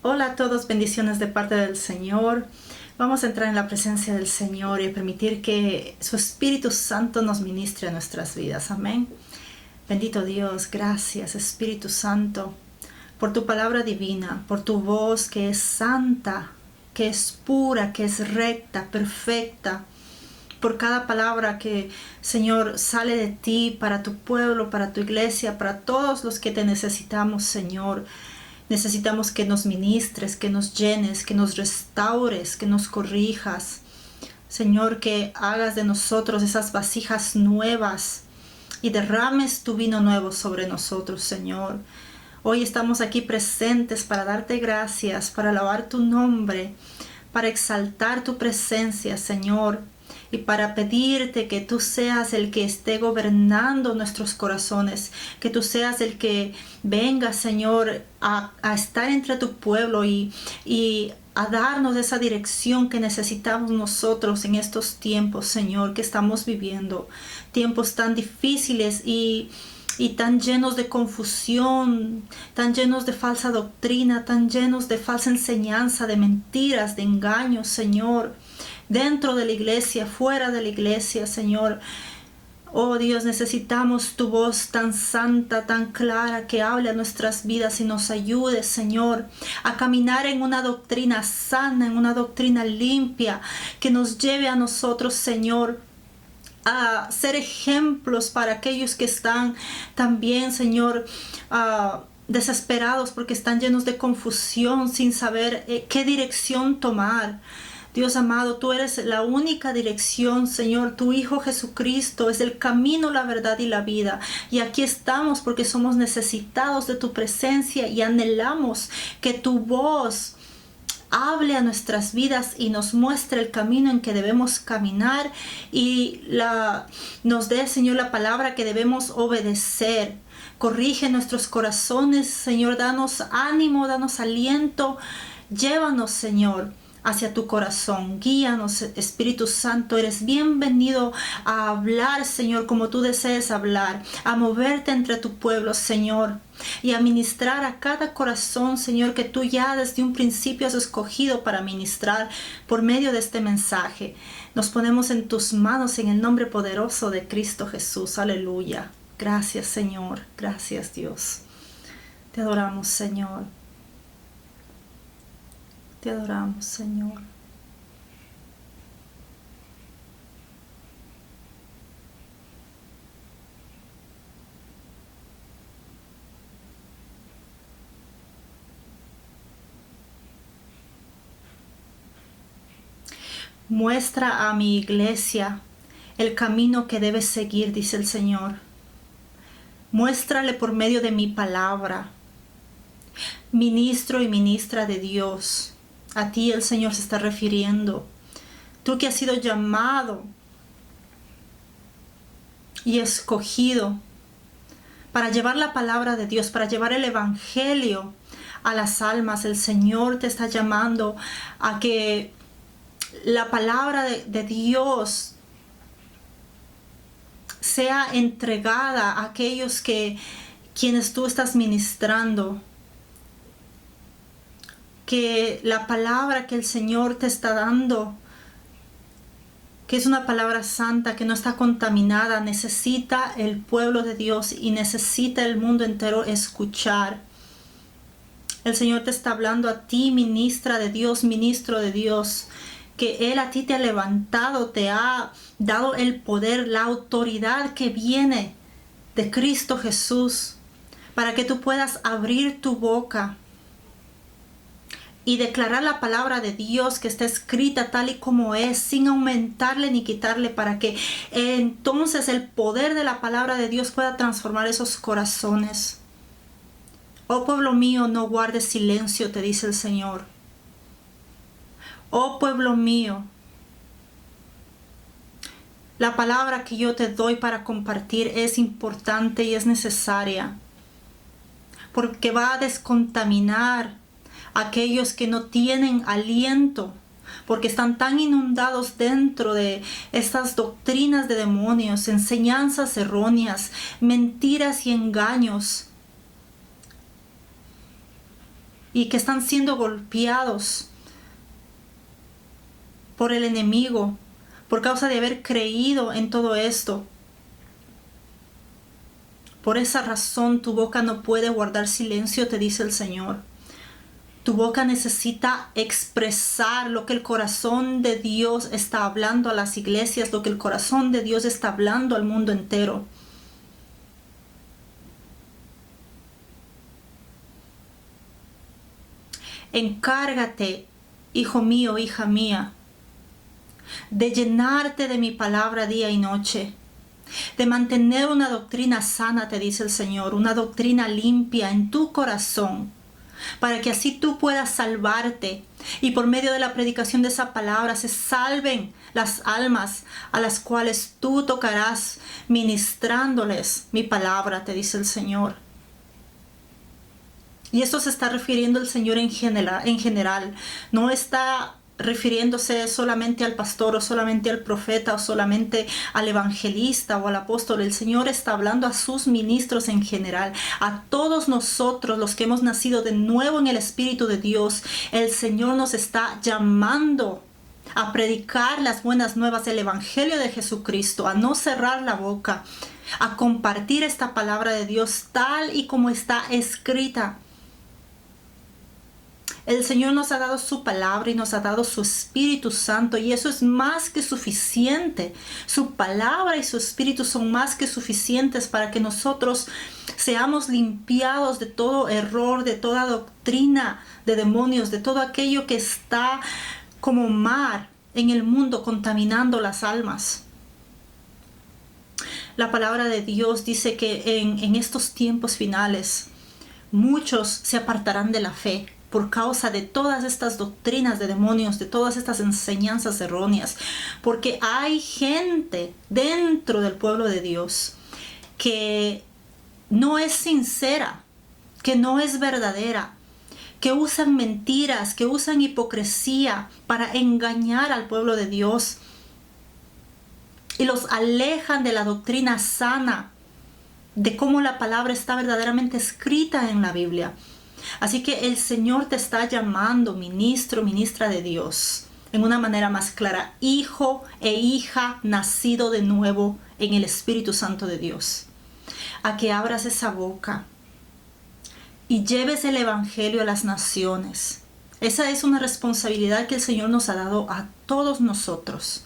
Hola a todos, bendiciones de parte del Señor. Vamos a entrar en la presencia del Señor y a permitir que su Espíritu Santo nos ministre a nuestras vidas. Amén. Bendito Dios, gracias Espíritu Santo por tu palabra divina, por tu voz que es santa, que es pura, que es recta, perfecta. Por cada palabra que, Señor, sale de ti para tu pueblo, para tu iglesia, para todos los que te necesitamos, Señor. Necesitamos que nos ministres, que nos llenes, que nos restaures, que nos corrijas. Señor, que hagas de nosotros esas vasijas nuevas y derrames tu vino nuevo sobre nosotros, Señor. Hoy estamos aquí presentes para darte gracias, para alabar tu nombre, para exaltar tu presencia, Señor, y para pedirte que tú seas el que esté gobernando nuestros corazones, que tú seas el que venga, Señor, a estar entre tu pueblo y a darnos esa dirección que necesitamos nosotros en estos tiempos, Señor, que estamos viviendo. Tiempos tan difíciles y tan llenos de confusión, tan llenos de falsa doctrina, tan llenos de falsa enseñanza, de mentiras, de engaños, Señor. Dentro de la iglesia, fuera de la iglesia, Señor. Oh Dios, necesitamos tu voz tan santa, tan clara, que hable a nuestras vidas y nos ayude, Señor, a caminar en una doctrina sana, en una doctrina limpia, que nos lleve a nosotros, Señor, a ser ejemplos para aquellos que están también, Señor, desesperados porque están llenos de confusión, sin saber qué dirección tomar. Dios amado, tú eres la única dirección, Señor. Tu Hijo Jesucristo es el camino, la verdad y la vida. Y aquí estamos porque somos necesitados de tu presencia y anhelamos que tu voz hable a nuestras vidas y nos muestre el camino en que debemos caminar y nos dé, Señor, la palabra que debemos obedecer. Corrige nuestros corazones, Señor. Danos ánimo, danos aliento. Llévanos, Señor, hacia tu corazón. Guíanos, Espíritu Santo. Eres bienvenido a hablar, Señor, como tú desees hablar, a moverte entre tu pueblo, Señor, y a ministrar a cada corazón, Señor, que tú ya desde un principio has escogido para ministrar por medio de este mensaje. Nos ponemos en tus manos en el nombre poderoso de Cristo Jesús. Aleluya. Gracias, Señor. Gracias, Dios. Te adoramos, Señor. Te adoramos, Señor. Muestra a mi iglesia el camino que debe seguir, dice el Señor. Muéstrale por medio de mi palabra. Ministro y ministra de Dios. A ti el Señor se está refiriendo. Tú que has sido llamado y escogido para llevar la palabra de Dios, para llevar el evangelio a las almas. El Señor te está llamando a que la palabra de Dios sea entregada a aquellos quienes tú estás ministrando. Que la palabra que el Señor te está dando, que es una palabra santa, que no está contaminada, necesita el pueblo de Dios y necesita el mundo entero escuchar. El Señor te está hablando a ti, ministra de Dios, ministro de Dios, que Él a ti te ha levantado, te ha dado el poder, la autoridad que viene de Cristo Jesús, para que tú puedas abrir tu boca y declarar la palabra de Dios que está escrita tal y como es, sin aumentarle ni quitarle, para que entonces el poder de la palabra de Dios pueda transformar esos corazones. Oh pueblo mío, no guardes silencio, te dice el Señor. Oh pueblo mío, la palabra que yo te doy para compartir es importante y es necesaria, porque va a descontaminar aquellos que no tienen aliento, porque están tan inundados dentro de estas doctrinas de demonios, enseñanzas erróneas, mentiras y engaños. y que están siendo golpeados por el enemigo por causa de haber creído en todo esto. Por esa razón tu boca no puede guardar silencio, te dice el Señor. Tu boca necesita expresar lo que el corazón de Dios está hablando a las iglesias, lo que el corazón de Dios está hablando al mundo entero. Encárgate, hijo mío, hija mía, de llenarte de mi palabra día y noche, de mantener una doctrina sana, te dice el Señor, una doctrina limpia en tu corazón, para que así tú puedas salvarte y por medio de la predicación de esa palabra se salven las almas a las cuales tú tocarás ministrándoles mi palabra, te dice el Señor. Y esto se está refiriendo el Señor en general. No está refiriéndose solamente al pastor o solamente al profeta o solamente al evangelista o al apóstol. El Señor está hablando a sus ministros en general, a todos nosotros los que hemos nacido de nuevo en el Espíritu de Dios. El Señor nos está llamando a predicar las buenas nuevas del Evangelio de Jesucristo, a no cerrar la boca, a compartir esta palabra de Dios tal y como está escrita. El Señor nos ha dado su palabra y nos ha dado su Espíritu Santo, y eso es más que suficiente. Su palabra y su Espíritu son más que suficientes para que nosotros seamos limpiados de todo error, de toda doctrina de demonios, de todo aquello que está como mar en el mundo contaminando las almas. La palabra de Dios dice que en estos tiempos finales muchos se apartarán de la fe por causa de todas estas doctrinas de demonios, de todas estas enseñanzas erróneas, porque hay gente dentro del pueblo de Dios que no es sincera, que no es verdadera, que usan mentiras, que usan hipocresía para engañar al pueblo de Dios y los alejan de la doctrina sana, de cómo la palabra está verdaderamente escrita en la Biblia. Así que el Señor te está llamando, ministro, ministra de Dios, en una manera más clara, hijo e hija nacido de nuevo en el Espíritu Santo de Dios, a que abras esa boca y lleves el Evangelio a las naciones. Esa es una responsabilidad que el Señor nos ha dado a todos nosotros.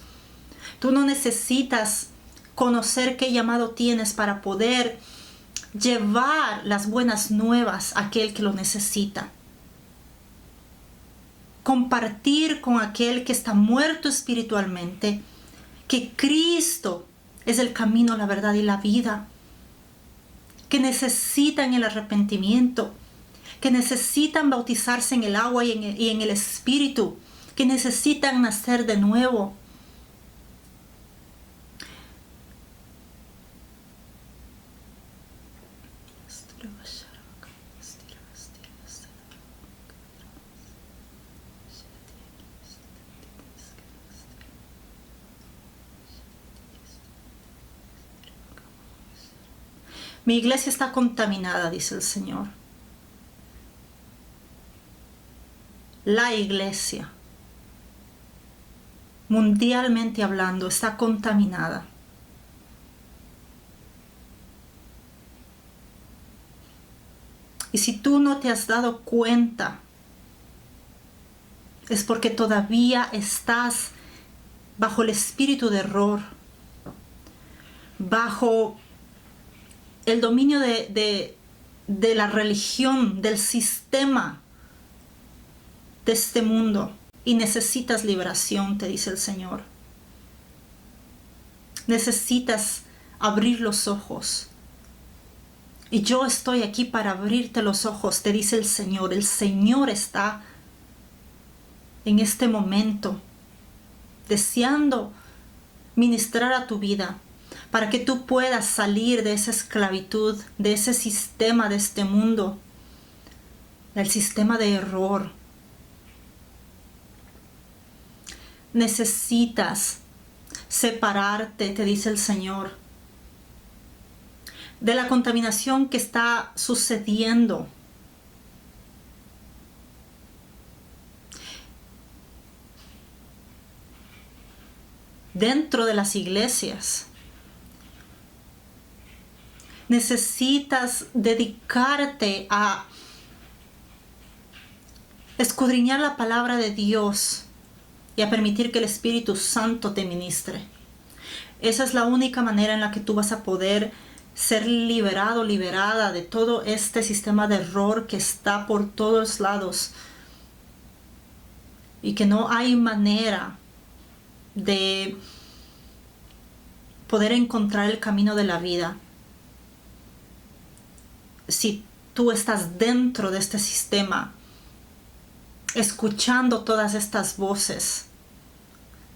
Tú no necesitas conocer qué llamado tienes para poder llevar las buenas nuevas a aquel que lo necesita. Compartir con aquel que está muerto espiritualmente que Cristo es el camino, la verdad y la vida, que necesitan el arrepentimiento, que necesitan bautizarse en el agua y en el Espíritu, que necesitan nacer de nuevo. Mi iglesia está contaminada, dice el Señor. La iglesia, mundialmente hablando, está contaminada. Y si tú no te has dado cuenta, es porque todavía estás bajo el espíritu de error, bajo el dominio de la religión, del sistema de este mundo, y necesitas liberación, te dice el Señor. Necesitas abrir los ojos. Y yo estoy aquí para abrirte los ojos, te dice el Señor. El Señor está en este momento deseando ministrar a tu vida para que tú puedas salir de esa esclavitud, de ese sistema de este mundo, del sistema de error. Necesitas separarte, te dice el Señor, de la contaminación que está sucediendo dentro de las iglesias. Necesitas dedicarte a escudriñar la palabra de Dios y a permitir que el Espíritu Santo te ministre. Esa es la única manera en la que tú vas a poder ser liberado, liberada de todo este sistema de error que está por todos lados y que no hay manera de poder encontrar el camino de la vida si tú estás dentro de este sistema, escuchando todas estas voces,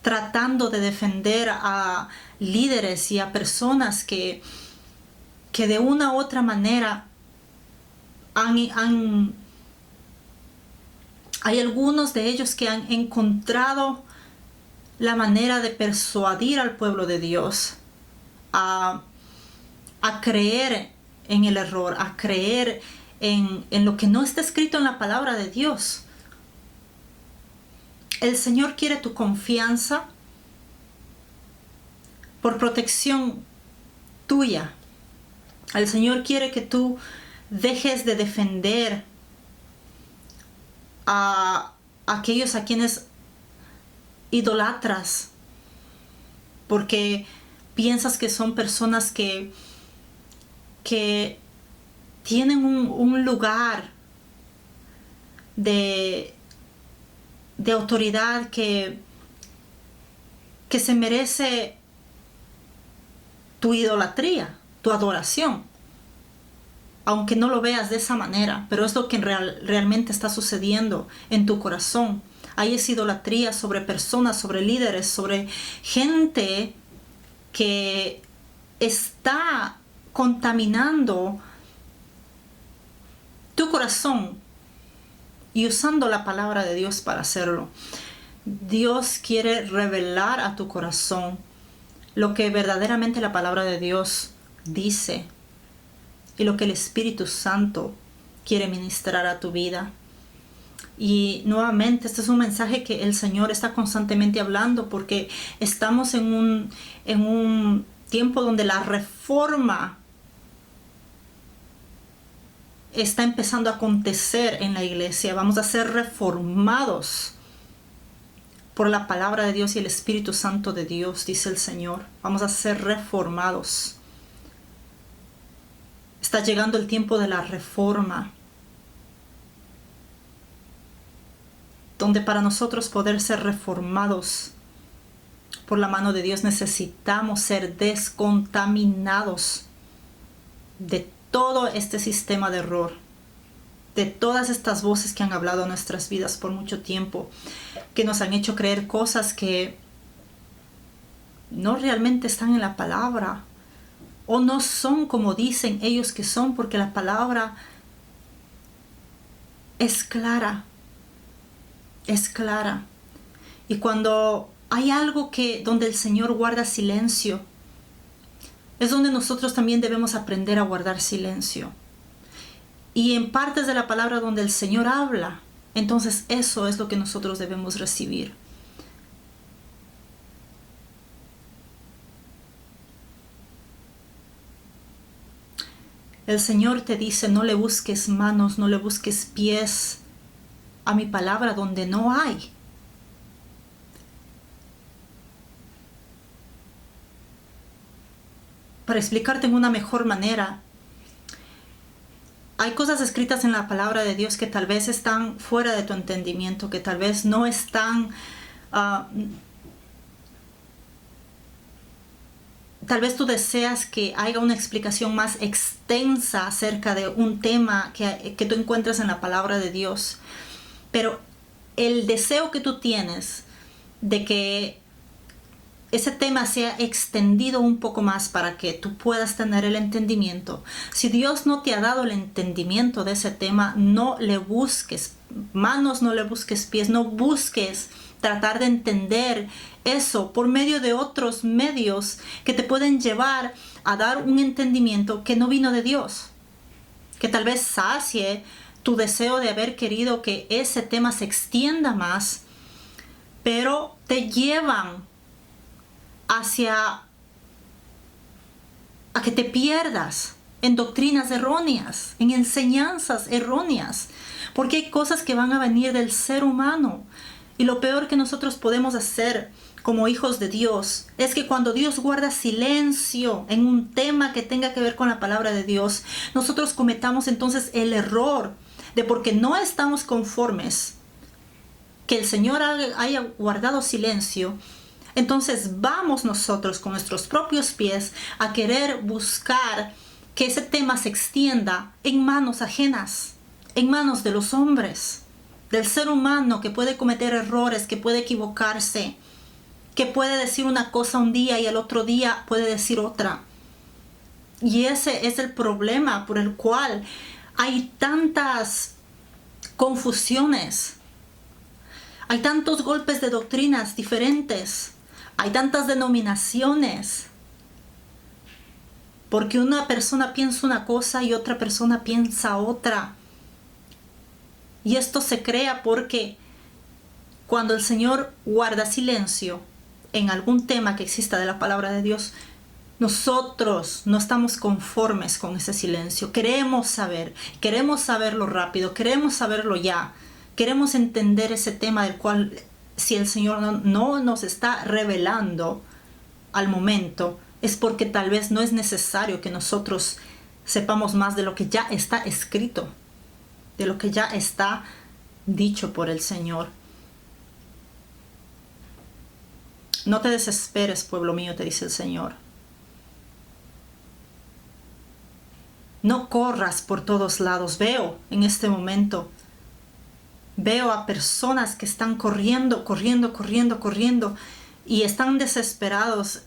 tratando de defender a líderes y a personas que de una u otra manera hay algunos de ellos que han encontrado la manera de persuadir al pueblo de Dios a creer en el error, a creer en lo que no está escrito en la palabra de Dios. El Señor quiere tu confianza por protección tuya. El Señor quiere que tú dejes de defender a aquellos a quienes idolatras porque piensas que son personas que tienen un lugar de autoridad que se merece tu idolatría, tu adoración, aunque no lo veas de esa manera, pero es lo que realmente está sucediendo en tu corazón. Hay esa idolatría sobre personas, sobre líderes, sobre gente que está contaminando tu corazón y usando la palabra de Dios para hacerlo. Dios quiere revelar a tu corazón lo que verdaderamente la palabra de Dios dice y lo que el Espíritu Santo quiere ministrar a tu vida. Y nuevamente, este es un mensaje que el Señor está constantemente hablando porque estamos en un tiempo donde la reforma está empezando a acontecer en la iglesia. Vamos a ser reformados por la palabra de Dios y el Espíritu Santo de Dios, dice el Señor. Vamos a ser reformados. Está llegando el tiempo de la reforma, donde para nosotros poder ser reformados por la mano de Dios necesitamos ser descontaminados de todo este sistema de error, de todas estas voces que han hablado en nuestras vidas por mucho tiempo, que nos han hecho creer cosas que no realmente están en la palabra o no son como dicen ellos que son, porque la palabra es clara. Es clara. Y cuando hay algo donde el Señor guarda silencio, es donde nosotros también debemos aprender a guardar silencio. Y en partes de la palabra donde el Señor habla, entonces eso es lo que nosotros debemos recibir. El Señor te dice: no le busques manos, no le busques pies a mi palabra donde no hay. Para explicarte en una mejor manera, hay cosas escritas en la palabra de Dios que tal vez están fuera de tu entendimiento, que tal vez no están, tal vez tú deseas que haya una explicación más extensa acerca de un tema que tú encuentras en la palabra de Dios. Pero el deseo que tú tienes de que ese tema sea extendido un poco más para que tú puedas tener el entendimiento. Si Dios no te ha dado el entendimiento de ese tema, no le busques manos, no le busques pies, no busques tratar de entender eso por medio de otros medios que te pueden llevar a dar un entendimiento que no vino de Dios, que tal vez sacie tu deseo de haber querido que ese tema se extienda más, pero te llevan hacia a que te pierdas en doctrinas erróneas, en enseñanzas erróneas, porque hay cosas que van a venir del ser humano. Y lo peor que nosotros podemos hacer como hijos de Dios es que cuando Dios guarda silencio en un tema que tenga que ver con la palabra de Dios, nosotros cometamos entonces el error de, porque no estamos conformes que el Señor haya guardado silencio, entonces vamos nosotros con nuestros propios pies a querer buscar que ese tema se extienda en manos ajenas, en manos de los hombres, del ser humano que puede cometer errores, que puede equivocarse, que puede decir una cosa un día y el otro día puede decir otra. Y ese es el problema por el cual hay tantas confusiones, hay tantos golpes de doctrinas diferentes, hay tantas denominaciones, porque una persona piensa una cosa y otra persona piensa otra. Y esto se crea porque cuando el Señor guarda silencio en algún tema que exista de la palabra de Dios, nosotros no estamos conformes con ese silencio. Queremos saberlo rápido, queremos saberlo ya. Queremos entender ese tema del cual, si el Señor no nos está revelando al momento, es porque tal vez no es necesario que nosotros sepamos más de lo que ya está escrito, de lo que ya está dicho por el Señor. No te desesperes, pueblo mío, te dice el Señor. No corras por todos lados. Veo en este momento, veo a personas que están corriendo y están desesperados.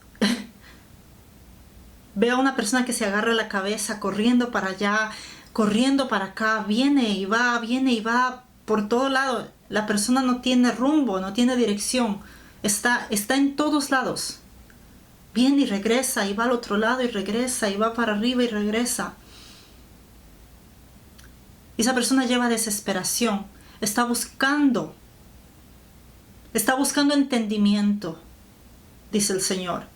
Veo a una persona que se agarra la cabeza corriendo para allá, corriendo para acá, viene y va por todo lado. La persona no tiene rumbo, no tiene dirección. Está en todos lados. Viene y regresa, y va al otro lado y regresa, y va para arriba y regresa. Y esa persona lleva desesperación. Está buscando entendimiento, dice el Señor.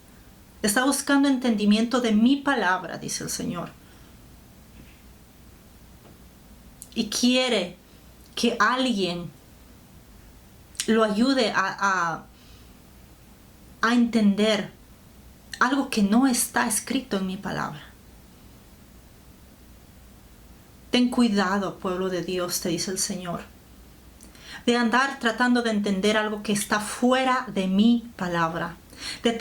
Está buscando entendimiento de mi palabra, dice el Señor. Y quiere que alguien lo ayude a entender algo que no está escrito en mi palabra. Ten cuidado, pueblo de Dios, te dice el Señor, de andar tratando de entender algo que está fuera de mi palabra, de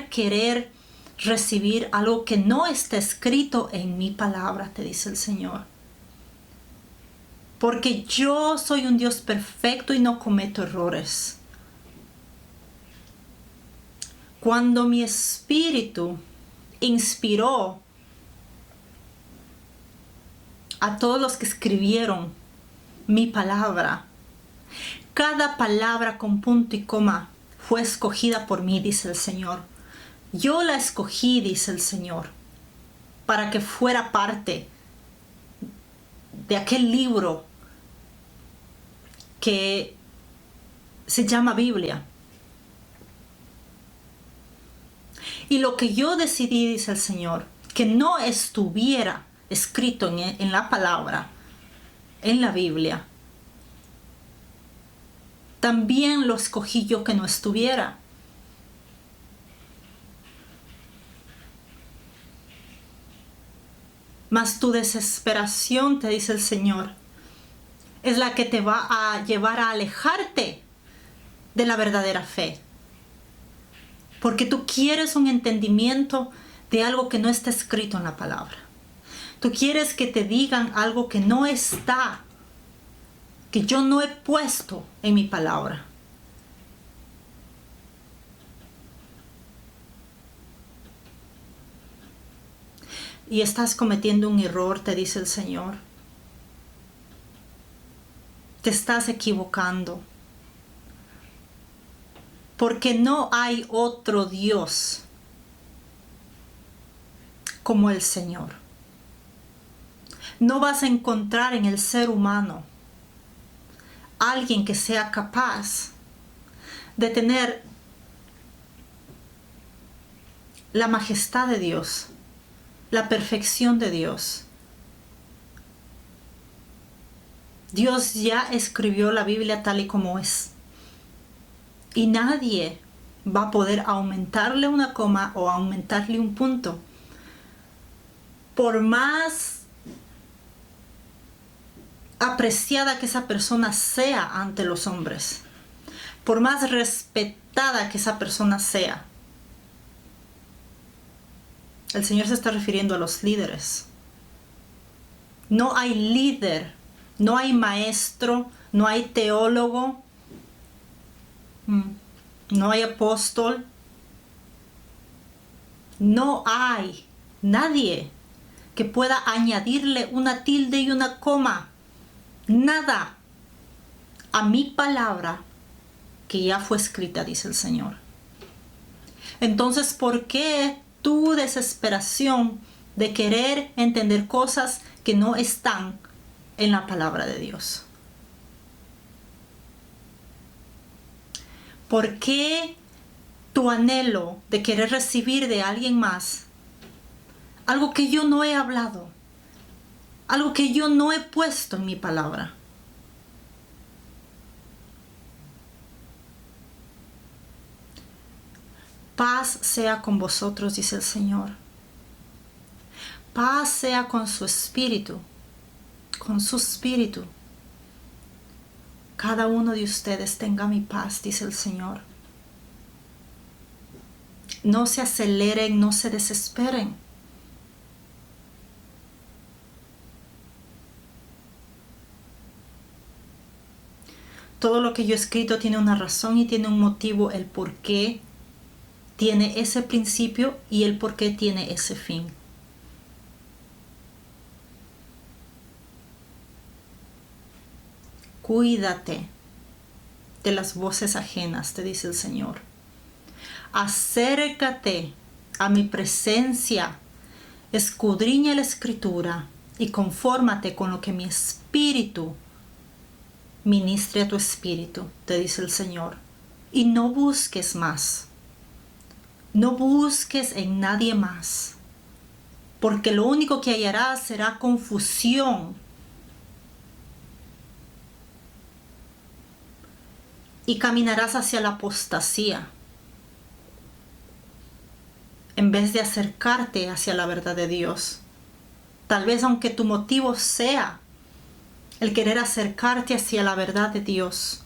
querer recibir algo que no está escrito en mi palabra, te dice el Señor. Porque yo soy un Dios perfecto y no cometo errores. Cuando mi espíritu inspiró a todos los que escribieron mi palabra, cada palabra con punto y coma fue escogida por mí, dice el Señor. Yo la escogí, dice el Señor, para que fuera parte de aquel libro que se llama Biblia. Y lo que yo decidí, dice el Señor, que no estuviera escrito en la palabra, en la Biblia, también lo escogí yo que no estuviera. Mas tu desesperación, te dice el Señor, es la que te va a llevar a alejarte de la verdadera fe. Porque tú quieres un entendimiento de algo que no está escrito en la palabra. Tú quieres que te digan algo que no está, que yo no he puesto en mi palabra. Y estás cometiendo un error, te dice el Señor. Te estás equivocando. Porque no hay otro Dios como el Señor. No vas a encontrar en el ser humano alguien que sea capaz de tener la majestad de Dios, la perfección de Dios. Dios ya escribió la Biblia tal y como es. Y nadie va a poder aumentarle una coma o aumentarle un punto. Por más apreciada que esa persona sea ante los hombres, por más respetada que esa persona sea, el Señor se está refiriendo a los líderes. No hay líder, no hay maestro, no hay teólogo, no hay apóstol, no hay nadie que pueda añadirle una tilde y una coma, nada, a mi palabra que ya fue escrita, dice el Señor. Entonces, ¿por qué tu desesperación de querer entender cosas que no están en la palabra de Dios? ¿Por qué tu anhelo de querer recibir de alguien más algo que yo no he hablado, algo que yo no he puesto en mi palabra? Paz sea con vosotros, dice el Señor. Paz sea con su espíritu, con su espíritu. Cada uno de ustedes tenga mi paz, dice el Señor. No se aceleren, no se desesperen. Todo lo que yo he escrito tiene una razón y tiene un motivo, el por qué tiene ese principio y el por qué tiene ese fin. Cuídate de las voces ajenas, te dice el Señor. Acércate a mi presencia, escudriña la Escritura y confórmate con lo que mi espíritu ministre a tu espíritu, te dice el Señor. Y no busques más. No busques en nadie más, porque lo único que hallarás será confusión. Y caminarás hacia la apostasía, en vez de acercarte hacia la verdad de Dios. Tal vez aunque tu motivo sea el querer acercarte hacia la verdad de Dios,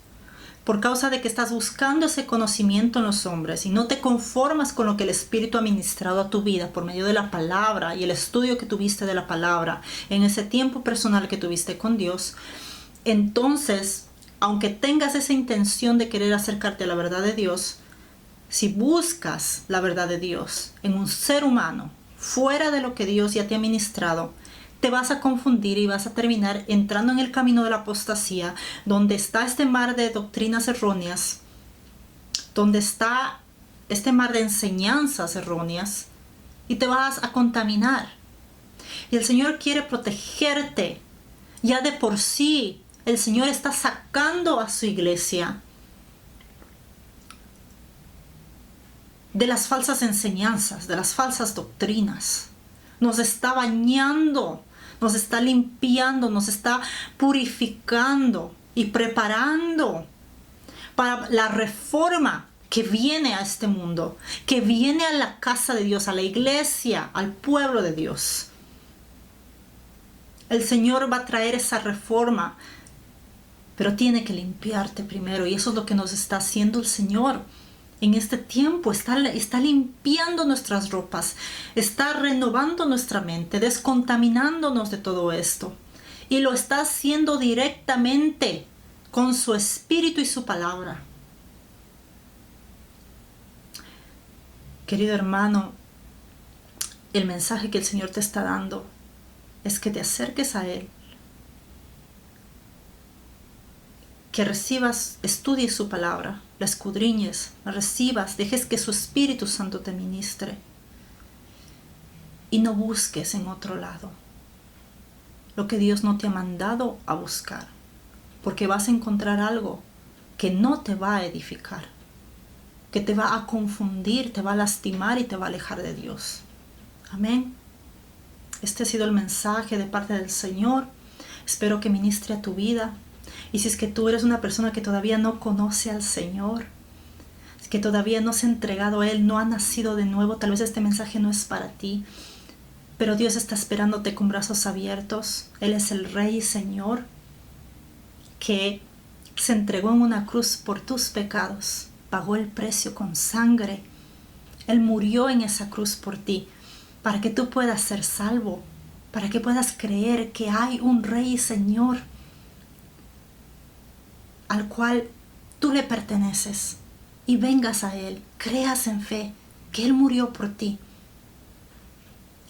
por causa de que estás buscando ese conocimiento en los hombres y no te conformas con lo que el Espíritu ha ministrado a tu vida por medio de la palabra y el estudio que tuviste de la palabra en ese tiempo personal que tuviste con Dios, entonces, aunque tengas esa intención de querer acercarte a la verdad de Dios, si buscas la verdad de Dios en un ser humano, fuera de lo que Dios ya te ha ministrado, te vas a confundir y vas a terminar entrando en el camino de la apostasía, donde está este mar de doctrinas erróneas, donde está este mar de enseñanzas erróneas, y te vas a contaminar. Y el Señor quiere protegerte. Ya de por sí, el Señor está sacando a su iglesia de las falsas enseñanzas, de las falsas doctrinas. Nos está bañando, nos está limpiando, nos está purificando y preparando para la reforma que viene a este mundo, que viene a la casa de Dios, a la iglesia, al pueblo de Dios. El Señor va a traer esa reforma, pero tiene que limpiarte primero, y eso es lo que nos está haciendo el Señor. En este tiempo está limpiando nuestras ropas, está renovando nuestra mente, descontaminándonos de todo esto. Y lo está haciendo directamente con su espíritu y su palabra. Querido hermano, el mensaje que el Señor te está dando es que te acerques a Él, que recibas, estudies su palabra, la escudriñes, la recibas, dejes que su Espíritu Santo te ministre y no busques en otro lado lo que Dios no te ha mandado a buscar, porque vas a encontrar algo que no te va a edificar. que te va a confundir, te va a lastimar y te va a alejar de Dios. Amén. Este ha sido el mensaje de parte del Señor. Espero que ministre a tu vida. Y si es que tú eres una persona que todavía no conoce al Señor, que todavía no se ha entregado a Él, no ha nacido de nuevo, tal vez este mensaje no es para ti. Pero Dios está esperándote con brazos abiertos. Él es el Rey y Señor que se entregó en una cruz por tus pecados. Pagó el precio con sangre. Él murió en esa cruz por ti, para que tú puedas ser salvo, para que puedas creer que hay un Rey y Señor al cual tú le perteneces, y vengas a Él, creas en fe que Él murió por ti,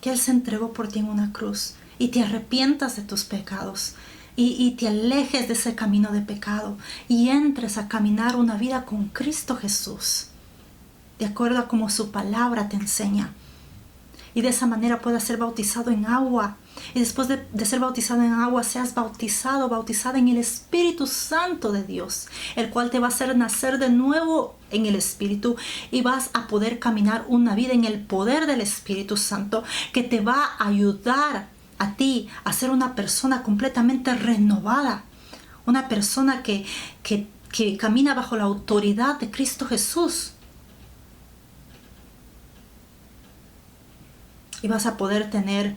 que Él se entregó por ti en una cruz, y te arrepientas de tus pecados, y te alejes de ese camino de pecado, y entres a caminar una vida con Cristo Jesús, de acuerdo a como su palabra te enseña. Y de esa manera puedas ser bautizado en agua. Y después de ser bautizado en agua, seas bautizada en el Espíritu Santo de Dios, el cual te va a hacer nacer de nuevo en el Espíritu. Y vas a poder caminar una vida en el poder del Espíritu Santo, que te va a ayudar a ti a ser una persona completamente renovada. Una persona que camina bajo la autoridad de Cristo Jesús. Y vas a poder tener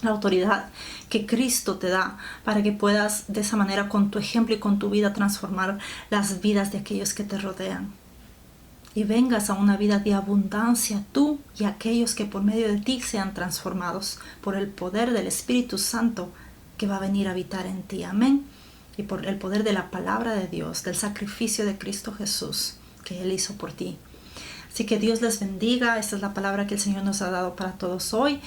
la autoridad que Cristo te da para que puedas de esa manera, con tu ejemplo y con tu vida, transformar las vidas de aquellos que te rodean. Y vengas a una vida de abundancia tú y aquellos que por medio de ti sean transformados por el poder del Espíritu Santo que va a venir a habitar en ti. Amén. Y por el poder de la palabra de Dios, del sacrificio de Cristo Jesús que Él hizo por ti. Así que Dios les bendiga. Esta es la palabra que el Señor nos ha dado para todos hoy.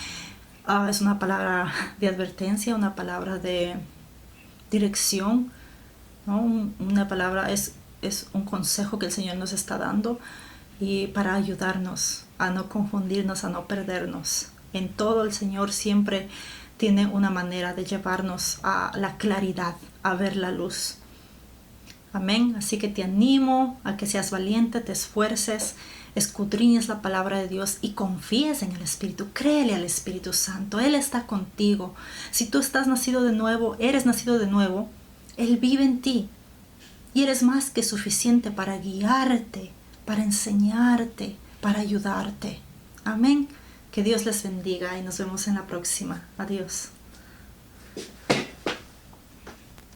Es una palabra de advertencia, una palabra de dirección, ¿no? Una palabra es un consejo que el Señor nos está dando, y para ayudarnos a no confundirnos, a no perdernos. En todo el Señor siempre tiene una manera de llevarnos a la claridad, a ver la luz. Amén. Así que te animo a que seas valiente, te esfuerces, escudriñes la palabra de Dios y confíes en el Espíritu. Créele al Espíritu Santo. Él está contigo. Si tú estás nacido de nuevo, eres nacido de nuevo, Él vive en ti. Y eres más que suficiente para guiarte, para enseñarte, para ayudarte. Amén. Que Dios les bendiga y nos vemos en la próxima. Adiós.